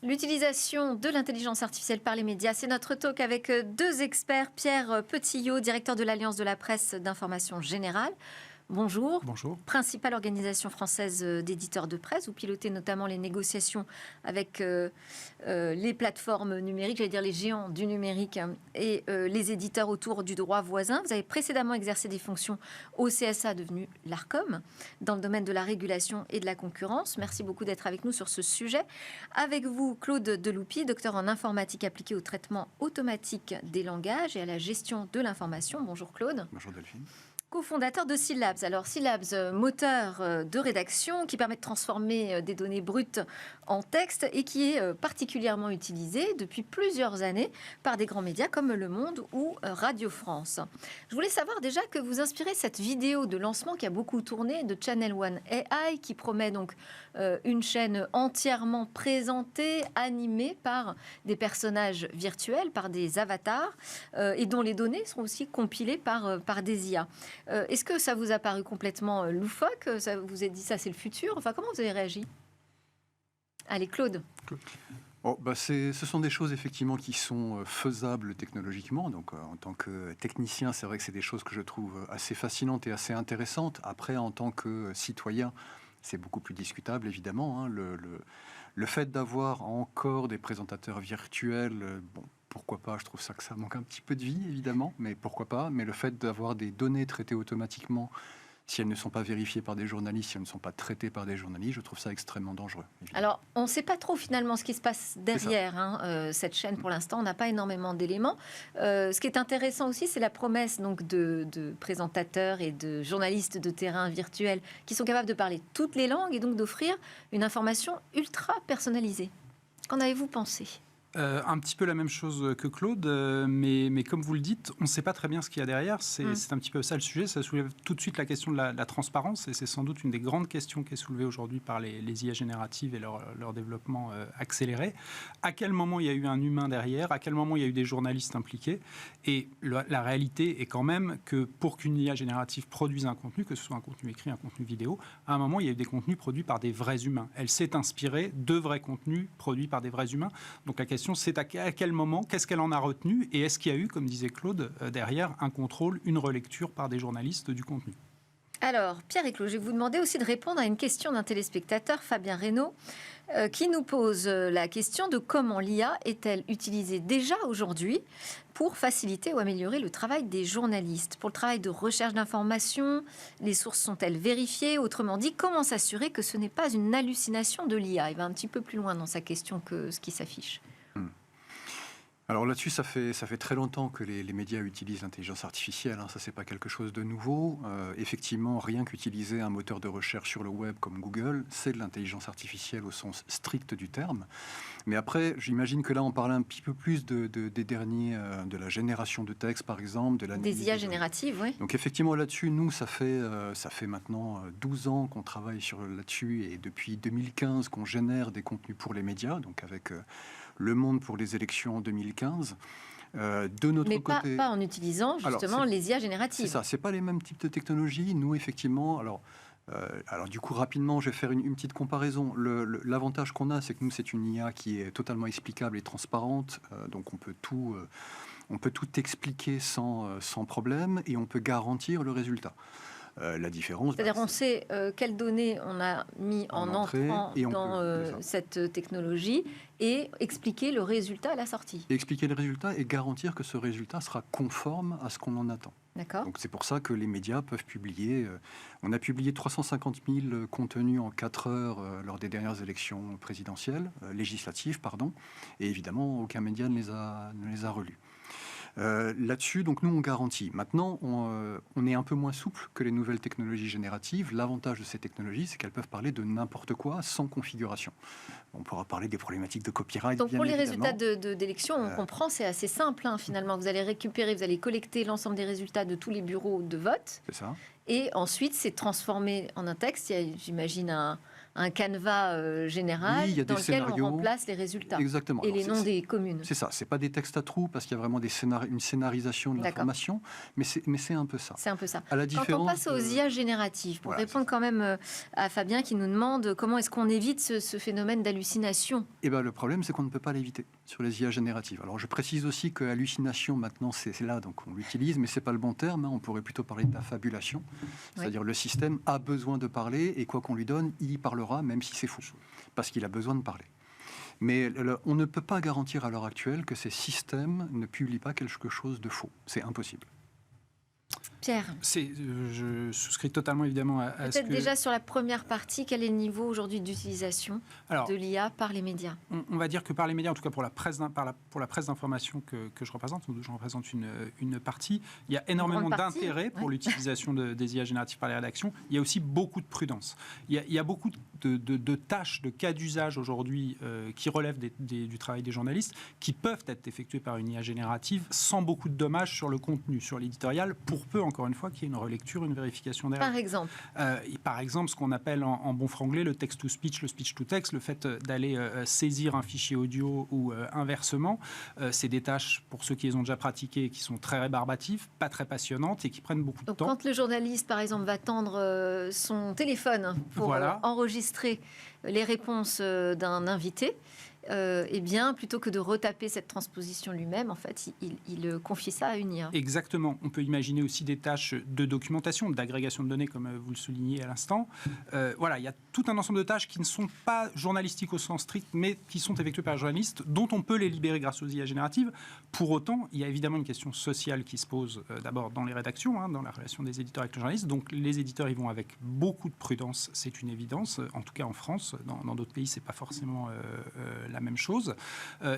L'utilisation de l'intelligence artificielle par les médias, c'est notre talk avec deux experts. Pierre Petillot, directeur de l'Alliance de la presse d'information générale. Bonjour. Bonjour. Principale organisation française d'éditeurs de presse. Vous pilotez notamment les négociations avec les plateformes numériques, j'allais dire les géants du numérique et les éditeurs autour du droit voisin. Vous avez précédemment exercé des fonctions au CSA, devenu l'ARCOM, dans le domaine de la régulation et de la concurrence. Merci beaucoup d'être avec nous sur ce sujet. Avec vous, Claude Deloupy, docteur en informatique appliquée au traitement automatique des langages et à la gestion de l'information. Bonjour Claude. Bonjour Delphine. Co-fondateur de Syllabs. Alors Syllabs, moteur de rédaction qui permet de transformer des données brutes en texte et qui est particulièrement utilisé depuis plusieurs années par des grands médias comme Le Monde ou Radio France. Je voulais savoir déjà que vous inspirez cette vidéo de lancement qui a beaucoup tourné de Channel One AI qui promet donc une chaîne entièrement présentée, animée par des personnages virtuels, par des avatars et dont les données sont aussi compilées par des IA. Est-ce que ça vous a paru complètement loufoque? Ça vous a dit ça c'est le futur? Enfin, comment vous avez réagi? Allez, Claude. Oh, ce sont des choses effectivement qui sont faisables technologiquement. Donc, en tant que technicien, c'est vrai que c'est des choses que je trouve assez fascinantes et assez intéressantes. Après, en tant que citoyen, c'est beaucoup plus discutable, évidemment. Le fait d'avoir encore des présentateurs virtuels, pourquoi pas, je trouve ça que ça manque un petit peu de vie, évidemment, mais pourquoi pas. Mais le fait d'avoir des données traitées automatiquement, si elles ne sont pas vérifiées par des journalistes, si elles ne sont pas traitées par des journalistes, je trouve ça extrêmement dangereux. Évidemment. Alors, on ne sait pas trop finalement ce qui se passe derrière cette chaîne pour l'instant. On n'a pas énormément d'éléments. Ce qui est intéressant aussi, c'est la promesse donc, de présentateurs et de journalistes de terrain virtuels qui sont capables de parler toutes les langues et donc d'offrir une information ultra personnalisée. Qu'en avez-vous pensé ? Un petit peu la même chose que Claude, mais comme vous le dites, on ne sait pas très bien ce qu'il y a derrière. C'est un petit peu ça le sujet. Ça soulève tout de suite la question de la transparence, et c'est sans doute une des grandes questions qui est soulevée aujourd'hui par les IA génératives et leur développement accéléré. À quel moment il y a eu un humain derrière? À quel moment il y a eu des journalistes impliqués? Et la réalité est quand même que pour qu'une IA générative produise un contenu, que ce soit un contenu écrit, un contenu vidéo, à un moment, il y a eu des contenus produits par des vrais humains. Elle s'est inspirée de vrais contenus produits par des vrais humains. Donc la question, c'est à quel moment, qu'est-ce qu'elle en a retenu, et est-ce qu'il y a eu, comme disait Claude, derrière un contrôle, une relecture par des journalistes du contenu. Alors, Pierre et Claude, je vais vous demander aussi de répondre à une question d'un téléspectateur, Fabien Reynaud, qui nous pose la question de comment l'IA est-elle utilisée déjà aujourd'hui pour faciliter ou améliorer le travail des journalistes. Pour le travail de recherche d'informations, les sources sont-elles vérifiées? Autrement dit, comment s'assurer que ce n'est pas une hallucination de l'IA? Il va un petit peu plus loin dans sa question que ce qui s'affiche. Alors là-dessus, ça fait très longtemps que les médias utilisent l'intelligence artificielle. Ça, c'est pas quelque chose de nouveau. Effectivement, rien qu'utiliser un moteur de recherche sur le web comme Google, c'est de l'intelligence artificielle au sens strict du terme. Mais après, j'imagine que là, on parlait un petit peu plus des derniers, de la génération de textes, par exemple, de l'analyse. Des IA génératives, oui. Donc effectivement, là-dessus, nous, ça fait maintenant 12 ans qu'on travaille là-dessus, et depuis 2015 qu'on génère des contenus pour les médias, donc avec Le Monde pour les élections en 2015. De notre côté, pas en utilisant justement les IA génératives. C'est ça, c'est pas les mêmes types de technologies. Nous, effectivement, alors du coup, rapidement, je vais faire une petite comparaison. L'avantage qu'on a, c'est que nous, c'est une IA qui est totalement explicable et transparente. Donc, on peut tout expliquer sans problème, et on peut garantir le résultat. La différence... C'est-à-dire, on sait quelles données on a mis en entrant dans cette technologie et expliquer le résultat à la sortie. Expliquer le résultat et garantir que ce résultat sera conforme à ce qu'on en attend. D'accord. Donc c'est pour ça que les médias peuvent publier. On a publié 350 000 contenus en 4 heures lors des dernières élections présidentielles, législatives, pardon. Et évidemment, aucun média ne les a relus. Là-dessus, donc nous, on garantit. Maintenant, on est un peu moins souple que les nouvelles technologies génératives. L'avantage de ces technologies, c'est qu'elles peuvent parler de n'importe quoi sans configuration. On pourra parler des problématiques de copyright. Donc pour les évidemment. résultats d'élection, on comprend, c'est assez simple. Finalement, vous allez collecter l'ensemble des résultats de tous les bureaux de vote. C'est ça. Et ensuite, c'est transformé en un texte. Il y a, j'imagine, un canevas général Oui, il y a dans des lequel scénarios. on remplace les résultats Exactement. et Alors, les noms des communes. C'est ça, c'est pas des textes à trous parce qu'il y a vraiment une scénarisation de l'information, mais c'est un peu ça. C'est un peu ça. À la Quand on différence passe aux IA génératives, pour Voilà, répondre quand même à Fabien qui nous demande comment est-ce qu'on évite ce phénomène d'hallucination. Eh ben, le problème, c'est qu'on ne peut pas l'éviter sur les IA génératives. Alors, je précise aussi que hallucination, maintenant, c'est là, donc on l'utilise, mais c'est pas le bon terme. Hein. On pourrait plutôt parler d'affabulation, c'est-à-dire le système a besoin de parler et quoi qu'on lui donne, il parlera, même si c'est faux, parce qu'il a besoin de parler. Mais on ne peut pas garantir à l'heure actuelle que ces systèmes ne publient pas quelque chose de faux. C'est impossible. Pierre, je souscris totalement évidemment à ce peut-être déjà sur la première partie, quel est le niveau aujourd'hui d'utilisation de l'IA par les médias? On va dire que par les médias, en tout cas pour la presse d'information que je représente, ou dont je représente une partie, il y a énormément d'intérêt pour l'utilisation des IA génératives par les rédactions. Il y a aussi beaucoup de prudence. Il y a beaucoup de tâches, de cas d'usage aujourd'hui qui relèvent du travail des journalistes, qui peuvent être effectuées par une IA générative sans beaucoup de dommages sur le contenu, sur l'éditorial, pour peu, encore une fois, qu'il y ait une relecture, une vérification derrière. Par exemple, ce qu'on appelle en bon franglais le text-to-speech, le speech-to-text, le fait d'aller saisir un fichier audio ou inversement, c'est des tâches, pour ceux qui les ont déjà pratiquées, qui sont très rébarbatives, pas très passionnantes et qui prennent beaucoup de temps. Quand le journaliste, par exemple, va tendre son téléphone pour enregistrer les réponses d'un invité, eh bien, plutôt que de retaper cette transposition lui-même, en fait, il confie ça à une IA. Exactement. On peut imaginer aussi des tâches de documentation, d'agrégation de données, comme vous le soulignez à l'instant. Voilà, il y a tout un ensemble de tâches qui ne sont pas journalistiques au sens strict, mais qui sont effectuées par les journalistes, dont on peut les libérer grâce aux IA génératives. Pour autant, il y a évidemment une question sociale qui se pose d'abord dans les rédactions, dans la relation des éditeurs avec les journalistes. Donc, les éditeurs y vont avec beaucoup de prudence, c'est une évidence. En tout cas, en France, dans d'autres pays, c'est pas forcément la même chose.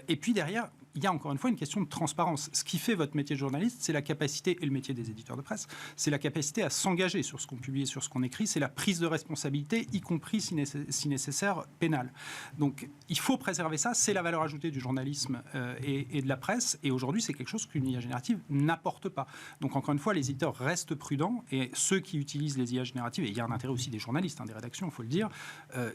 Et puis derrière, il y a encore une fois une question de transparence. Ce qui fait votre métier de journaliste, c'est la capacité, et le métier des éditeurs de presse, c'est la capacité à s'engager sur ce qu'on publie et sur ce qu'on écrit, c'est la prise de responsabilité, y compris si nécessaire pénale. Donc il faut préserver ça, c'est la valeur ajoutée du journalisme et de la presse, et aujourd'hui c'est quelque chose qu'une IA générative n'apporte pas. Donc encore une fois, les éditeurs restent prudents, et ceux qui utilisent les IA génératives, et il y a un intérêt aussi des journalistes, des rédactions, il faut le dire,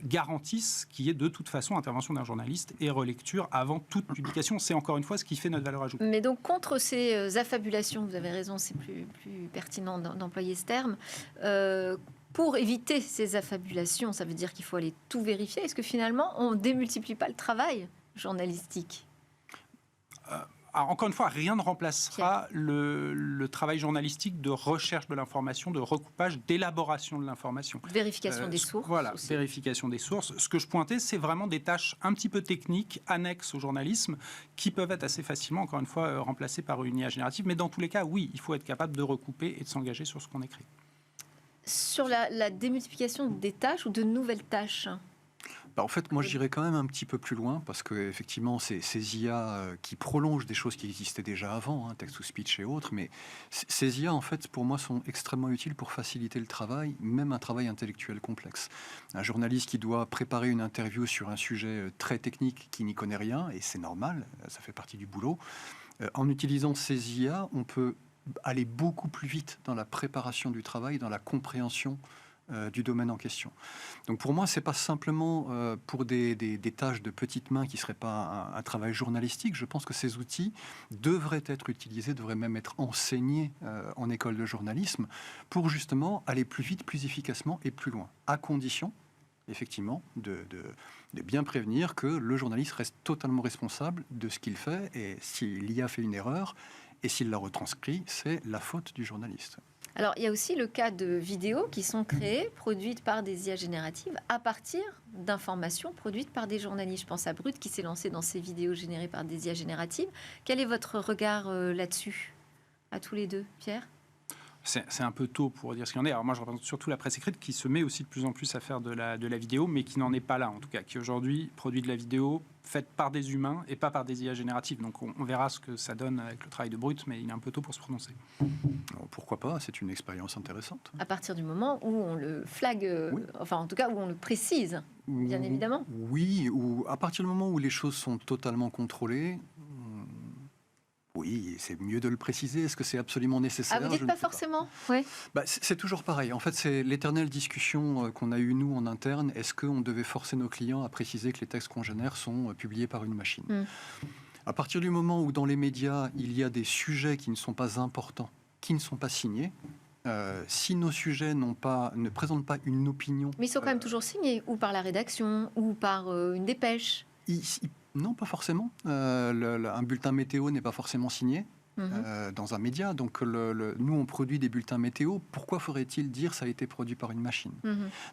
garantissent qu'il y ait de toute façon intervention d'un journaliste et relecture avant toute publication. C'est encore une fois ce qui fait notre valeur ajoutée. Mais donc contre ces affabulations, vous avez raison, c'est plus pertinent d'employer ce terme, pour éviter ces affabulations, ça veut dire qu'il faut aller tout vérifier. Est-ce que finalement on ne démultiplie pas le travail journalistique ? Alors, encore une fois, rien ne remplacera le travail journalistique de recherche de l'information, de recoupage, d'élaboration de l'information. Vérification des sources. Voilà, aussi. Vérification des sources. Ce que je pointais, c'est vraiment des tâches un petit peu techniques, annexes au journalisme, qui peuvent être assez facilement, encore une fois, remplacées par une IA générative. Mais dans tous les cas, oui, il faut être capable de recouper et de s'engager sur ce qu'on écrit. Sur la démultiplication des tâches ou de nouvelles tâches ? En fait, moi, j'irais quand même un petit peu plus loin parce que effectivement, ces IA qui prolongent des choses qui existaient déjà avant, text-to-speech et autres, mais ces IA, en fait, pour moi, sont extrêmement utiles pour faciliter le travail, même un travail intellectuel complexe. Un journaliste qui doit préparer une interview sur un sujet très technique qui n'y connaît rien, et c'est normal, ça fait partie du boulot. En utilisant ces IA, on peut aller beaucoup plus vite dans la préparation du travail, dans la compréhension du domaine en question. Donc pour moi, c'est pas simplement pour des tâches de petites mains qui ne seraient pas un travail journalistique. Je pense que ces outils devraient être utilisés, devraient même être enseignés en école de journalisme pour justement aller plus vite, plus efficacement et plus loin, à condition effectivement de bien prévenir que le journaliste reste totalement responsable de ce qu'il fait, et s'il y a fait une erreur et s'il la retranscrit, c'est la faute du journaliste. Alors, il y a aussi le cas de vidéos qui sont créées, produites par des IA génératives à partir d'informations produites par des journalistes. Je pense à Brut qui s'est lancé dans ces vidéos générées par des IA génératives. Quel est votre regard là-dessus, à tous les deux, Pierre ? C'est un peu tôt pour dire ce qu'il y en est. Alors moi, je représente surtout la presse écrite qui se met aussi de plus en plus à faire de la vidéo, mais qui n'en est pas là, en tout cas, qui aujourd'hui produit de la vidéo faite par des humains et pas par des IA génératives. Donc on verra ce que ça donne avec le travail de Brut, mais il est un peu tôt pour se prononcer. Alors, pourquoi pas ? C'est une expérience intéressante. À partir du moment où on le flague, oui. Enfin en tout cas où on le précise, bien évidemment. Oui, ou à partir du moment où les choses sont totalement contrôlées, Oui, c'est mieux de le préciser. Est-ce que c'est absolument nécessaire? Ah, vous dites Je ne pas sais pas. forcément? Oui. C'est toujours pareil. En fait, c'est l'éternelle discussion qu'on a eue, nous, en interne. Est-ce qu'on devait forcer nos clients à préciser que les textes qu'on génère sont publiés par une machine? À partir du moment où, dans les médias, il y a des sujets qui ne sont pas importants, qui ne sont pas signés, si nos sujets ne présentent pas une opinion... Mais ils sont quand même toujours signés, ou par la rédaction, ou par une dépêche. Non, pas forcément. Un bulletin météo n'est pas forcément signé dans un média. Donc, nous, on produit des bulletins météo. Pourquoi faudrait-il dire ça a été produit par une machine?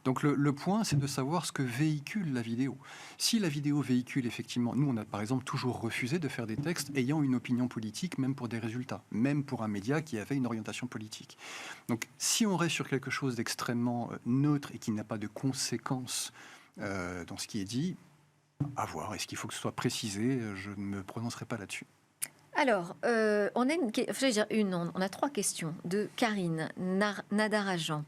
Donc, le point, c'est de savoir ce que véhicule la vidéo. Si la vidéo véhicule effectivement... Nous, on a par exemple toujours refusé de faire des textes ayant une opinion politique, même pour des résultats, même pour un média qui avait une orientation politique. Donc, si on reste sur quelque chose d'extrêmement neutre et qui n'a pas de conséquences dans ce qui est dit... À voir. Est-ce qu'il faut que ce soit précisé? Je ne me prononcerai pas là-dessus. Alors, on a 3 questions de Karine Nadarajan.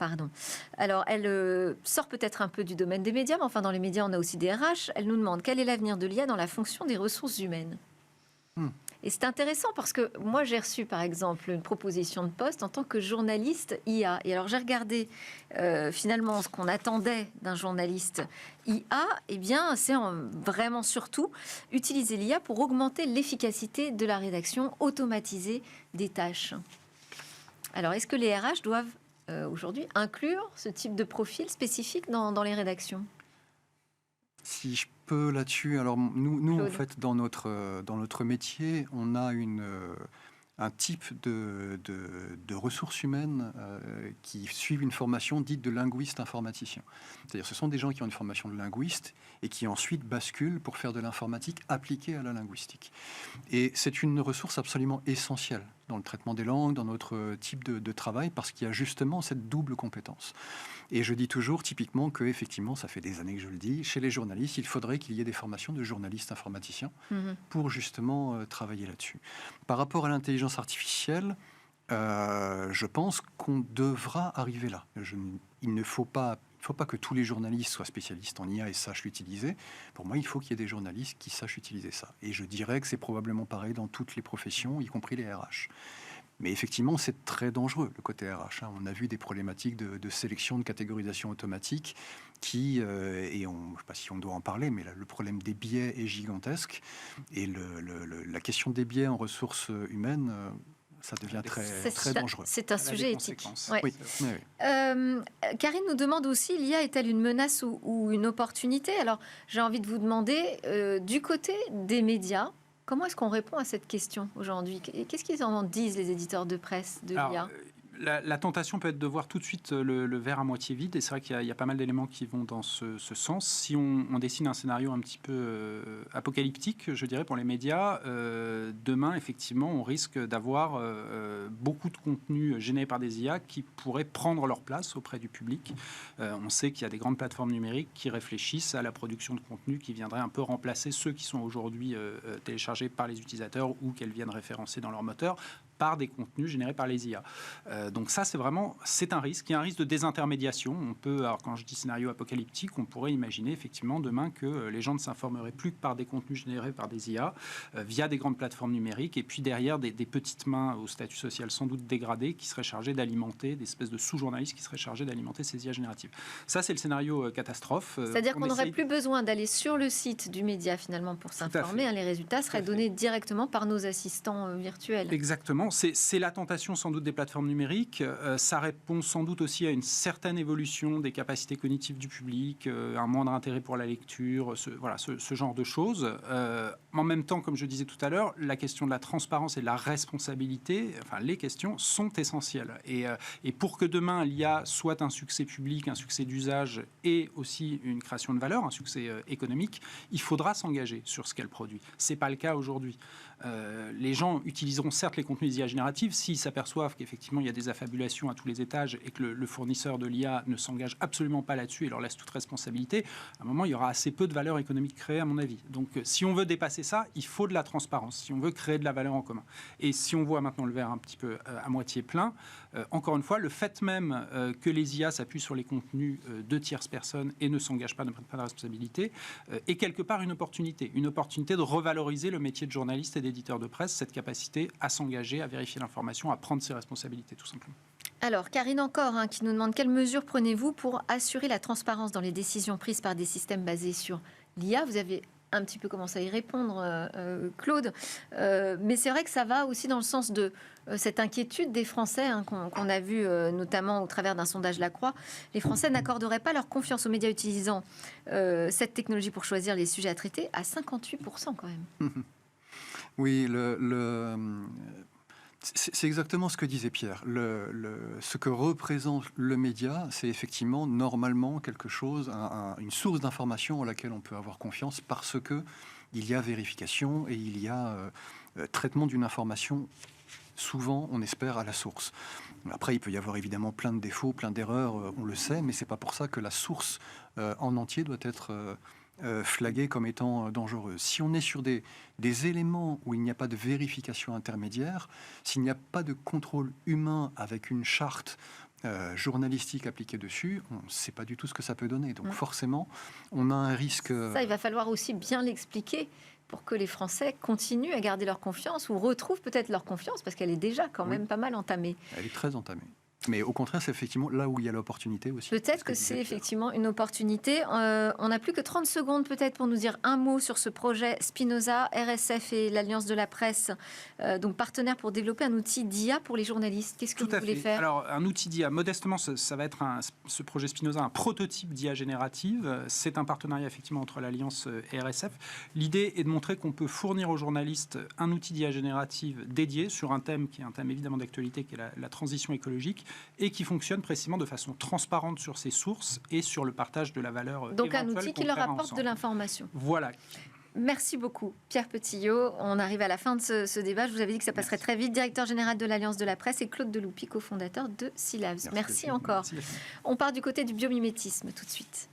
Alors, elle sort peut-être un peu du domaine des médias, mais enfin, dans les médias, on a aussi des RH. Elle nous demande quel est l'avenir de l'IA dans la fonction des ressources humaines. Et c'est intéressant parce que moi, j'ai reçu, par exemple, une proposition de poste en tant que journaliste IA. Et alors, j'ai regardé finalement ce qu'on attendait d'un journaliste IA. Eh bien, c'est vraiment surtout utiliser l'IA pour augmenter l'efficacité de la rédaction, automatiser des tâches. Alors, est-ce que les RH doivent aujourd'hui inclure ce type de profil spécifique dans les rédactions? Si je peux là-dessus, alors nous en fait, dans notre métier, on a un type de ressources humaines qui suivent une formation dite de linguiste informaticien. C'est-à-dire ce sont des gens qui ont une formation de linguiste et qui ensuite basculent pour faire de l'informatique appliquée à la linguistique. Et c'est une ressource absolument essentielle dans le traitement des langues, dans notre type de travail, parce qu'il y a justement cette double compétence. Et je dis toujours, typiquement, que effectivement, ça fait des années que je le dis, chez les journalistes, il faudrait qu'il y ait des formations de journalistes informaticiens pour justement travailler là-dessus. Par rapport à l'intelligence artificielle, je pense qu'on devra arriver là. Il ne faut pas que tous les journalistes soient spécialistes en IA et sachent l'utiliser. Pour moi, il faut qu'il y ait des journalistes qui sachent utiliser ça. Et je dirais que c'est probablement pareil dans toutes les professions, y compris les RH. Mais effectivement, c'est très dangereux, le côté RH. On a vu des problématiques de sélection, de catégorisation automatique qui, et je ne sais pas si on doit en parler, mais là, le problème des biais est gigantesque. Et la question des biais en ressources humaines... ça devient très dangereux. C'est un sujet éthique. Ouais. Oui. Karine nous demande aussi, l'IA est-elle une menace ou une opportunité? Alors, j'ai envie de vous demander, du côté des médias, comment est-ce qu'on répond à cette question aujourd'hui? Qu'est-ce qu'ils en disent, les éditeurs de presse de l'IA? La tentation peut être de voir tout de suite le verre à moitié vide, et c'est vrai qu'il y a pas mal d'éléments qui vont dans ce sens. Si on dessine un scénario un petit peu apocalyptique, je dirais, pour les médias, demain, effectivement, on risque d'avoir beaucoup de contenus générés par des IA qui pourraient prendre leur place auprès du public. On sait qu'il y a des grandes plateformes numériques qui réfléchissent à la production de contenus qui viendraient un peu remplacer ceux qui sont aujourd'hui téléchargés par les utilisateurs ou qu'elles viennent référencer dans leur moteur par des contenus générés par les IA. Donc ça, c'est un risque. Il y a un risque de désintermédiation. On peut, alors quand je dis scénario apocalyptique, on pourrait imaginer effectivement demain que les gens ne s'informeraient plus que par des contenus générés par des IA via des grandes plateformes numériques, et puis derrière des petites mains au statut social sans doute dégradé qui seraient chargées d'alimenter, des espèces de sous-journalistes qui seraient chargés d'alimenter ces IA génératives. Ça, c'est le scénario catastrophe. C'est-à-dire qu'on n'aurait plus besoin d'aller sur le site du média finalement pour s'informer. Les résultats seraient donnés directement par nos assistants virtuels. Exactement. C'est la tentation sans doute des plateformes numériques. Ça répond sans doute aussi à une certaine évolution des capacités cognitives du public, un moindre intérêt pour la lecture, ce genre de choses. En même temps, comme je disais tout à l'heure, la question de la transparence et de la responsabilité, les questions sont essentielles. Et pour que demain l'IA soit un succès public, un succès d'usage et aussi une création de valeur, un succès économique, il faudra s'engager sur ce qu'elle produit. C'est pas le cas aujourd'hui. Les gens utiliseront certes les contenus IA générative, s'ils s'aperçoivent qu'effectivement il y a des affabulations à tous les étages et que le fournisseur de l'IA ne s'engage absolument pas là-dessus et leur laisse toute responsabilité, à un moment il y aura assez peu de valeur économique créée à mon avis. Donc si on veut dépasser ça, il faut de la transparence, si on veut créer de la valeur en commun. Et si on voit maintenant le verre un petit peu à moitié plein, encore une fois, le fait même que les IA s'appuient sur les contenus de tierces personnes et ne s'engagent pas, ne prennent pas de responsabilité, est quelque part une opportunité de revaloriser le métier de journaliste et d'éditeur de presse, cette capacité à s'engager, à vérifier l'information, à prendre ses responsabilités, tout simplement. Alors, Karine encore, qui nous demande quelles mesures prenez-vous pour assurer la transparence dans les décisions prises par des systèmes basés sur l'IA. Vous avez un petit peu commencé à y répondre, Claude, mais c'est vrai que ça va aussi dans le sens de cette inquiétude des Français qu'on a vu notamment au travers d'un sondage La Croix. Les Français n'accorderaient pas leur confiance aux médias utilisant cette technologie pour choisir les sujets à traiter à 58% quand même. Oui, c'est exactement ce que disait Pierre. Ce que représente le média, c'est effectivement normalement quelque chose, une source d'information en laquelle on peut avoir confiance parce que il y a vérification et il y a traitement d'une information, souvent, on espère, à la source. Après, il peut y avoir évidemment plein de défauts, plein d'erreurs, on le sait, mais c'est pas pour ça que la source en entier doit être flaguée comme étant dangereuse. Si on est sur des éléments où il n'y a pas de vérification intermédiaire, s'il n'y a pas de contrôle humain avec une charte journalistique appliquée dessus, on ne sait pas du tout ce que ça peut donner. Donc forcément, on a un risque... Ça, il va falloir aussi bien l'expliquer pour que les Français continuent à garder leur confiance ou retrouvent peut-être leur confiance, parce qu'elle est déjà quand même pas mal entamée. Elle est très entamée. Mais au contraire, c'est effectivement là où il y a l'opportunité aussi. Peut-être que c'est effectivement une opportunité. On n'a plus que 30 secondes peut-être pour nous dire un mot sur ce projet Spinoza, RSF et l'Alliance de la presse, donc partenaires pour développer un outil d'IA pour les journalistes. Qu'est-ce que vous voulez faire ? Alors, un outil d'IA, modestement, ça va être ce projet Spinoza, un prototype d'IA générative. C'est un partenariat effectivement entre l'Alliance et RSF. L'idée est de montrer qu'on peut fournir aux journalistes un outil d'IA générative dédié sur un thème qui est un thème évidemment d'actualité, qui est la transition écologique, et qui fonctionne précisément de façon transparente sur ses sources et sur le partage de la valeur. Donc un outil qui leur apporte de l'information. Voilà. Merci beaucoup, Pierre Petillot. On arrive à la fin de ce débat. Je vous avais dit que ça passerait très vite. Directeur général de l'Alliance de la presse et Claude Deloupy, cofondateur de Syllabs. Merci encore. Merci. On part du côté du biomimétisme tout de suite.